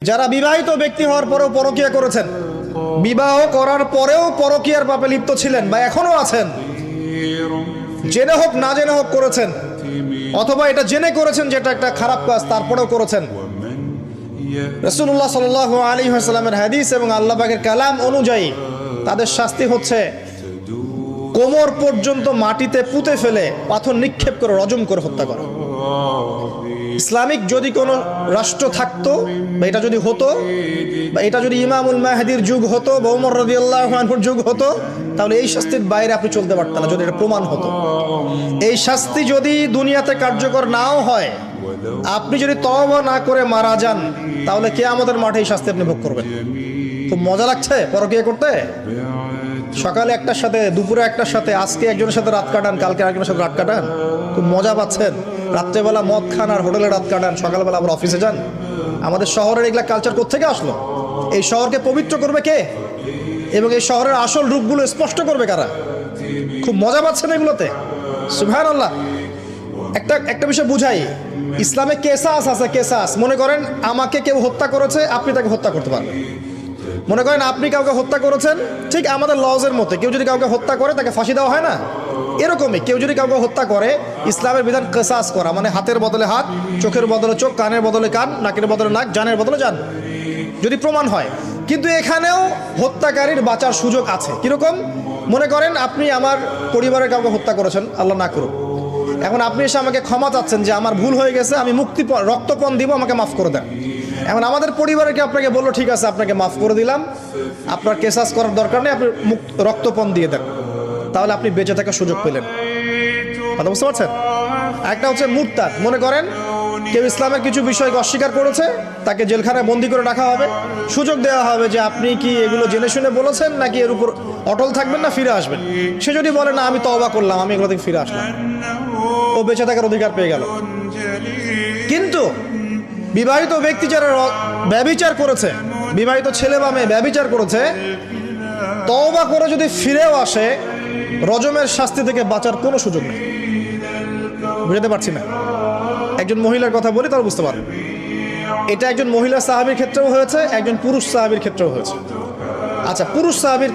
যারা বিবাহিত ব্যক্তি হওয়ার পরেও পরকীয়া করেছেন, বিবাহ করার পরেও পরকীয়ার পাপে লিপ্ত ছিলেন বা এখনো আছেন, জেনে হোক না জেনে হোক করেছেন, অথবা এটা জেনে করেছেন যেটা একটা খারাপ কাজ তারপরেও করেছেন, রাসূলুল্লাহ সাল্লাল্লাহু আলাইহি ওয়াসাল্লামের হাদিস এবং আল্লাহ পাকের কালাম অনুযায়ী তাদের শাস্তি হচ্ছে কোমর পর্যন্ত মাটিতে পুঁতে ফেলে পাথর নিক্ষেপ করে রজম করে হত্যা করা। ইসলামিক যদি কোনো রাষ্ট্র থাকতো বা এটা যদি হতো বা এটা যদি ইমামুল মাহদির যুগ হতো বা ওমর রাদিয়াল্লাহু আনহুর যুগ হতো, তাহলে এই শাস্তির বাইরে আপনি চলতে পারতেন না যদি এটা প্রমাণ হতো। এই শাস্তি যদি দুনিয়াতে কার্যকর নাও হয়, আপনি যদি তওবা না করে মারা যান, তাহলে কিয়ামতের মাঠে এই শাস্তি আপনি ভোগ করবেন। খুব মজা লাগছে পরকীয়া করতে। সকালে একটার সাথে, দুপুরে একটার সাথে, আজকে একজনের সাথে রাত কাটান, কালকে আরেকজনের সাথে রাত কাটান, খুব মজা পাচ্ছেন। রাত্রেবেলা মদ খান আর হোটেলে রাত কাটান, সকালবেলা আবার অফিসে যান। আমাদের শহরের এগুলা কালচার কোত্থেকে আসলো? এই শহরকে পবিত্র করবে কে এবং এই শহরের আসল রূপগুলো স্পষ্ট করবে কারা? খুব মজা পাচ্ছেন এগুলোতে। সুবহানাল্লাহ। একটা বিষয় বুঝাই, ইসলামে কেসাস আছে। কেসাস, মনে করেন আমাকে কেউ হত্যা করেছে, আপনি তাকে হত্যা করতে পারবেন। মনে করেন আপনি কাউকে হত্যা করেছেন, ঠিক আমাদের লজের মতে কেউ যদি কাউকে হত্যা করে তাকে ফাঁসি দেওয়া হয় না, এরকমই কেউ যদি কাউকে হত্যা করে, ইসলামের বিধান কেসাস করা, মানে হাতের বদলে হাত, চোখের বদলে চোখ, কানের বদলে কান, নাকের বদলে নাক, জানের বদলে জান, যদি প্রমাণ হয়। কিন্তু এখানেও হত্যাকারীর বাঁচার সুযোগ আছে। কিরকম? মনে করেন আপনি আমার পরিবারের কাউকে হত্যা করেছেন, আল্লাহ না করুক। এখন আপনি এসে আমাকে ক্ষমা চাচ্ছেন যে আমার ভুল হয়ে গেছে, আমি রক্তপণ দিব, আমাকে মাফ করে দেন। এখন আমাদের পরিবারকে আপনাকে বললো ঠিক আছে আপনাকে মাফ করে দিলাম, আপনার কেসাস করার দরকার নেই, আপনি রক্তপণ দিয়ে দেন, তাহলে আপনি বেঁচে থাকার সুযোগ পেলেন। কথা বুঝতে পারছেন? একটা হচ্ছে মুরতাদ। মনে করেন কেউ ইসলামের কিছু বিষয়কে অস্বীকার করেছে, তাকে জেলখানায় বন্দি করে রাখা হবে, সুযোগ দেওয়া হবে যে আপনি কি এগুলো জেনে শুনে বলেছেন নাকি এর উপর অটল থাকবেন না ফিরে আসবেন। সে যদি বলে না আমি তওবা করলাম, আমি এগুলো থেকে ফিরে আসলাম, ও বেঁচে থাকার অধিকার পেয়ে গেল। কিন্তু বিবাহিত ব্যক্তি যারা ব্যভিচার করেছে, বিবাহিত ছেলে বা মেয়ে ব্যভিচার করেছে, তওবা করে যদি ফিরেও আসে, রজমের শাস্তি থেকে বাঁচার কোনো সুযোগ নেই। বুঝতে পারছি না? একজন মহিলার কথা বলি তাহলে বুঝতে পারবেন। এটা একজন মহিলা সাহাবীর ক্ষেত্রেও হয়েছে, একজন পুরুষ সাহাবীর ক্ষেত্রেও হয়েছে। আচ্ছা, পুরুষ সাহাবীর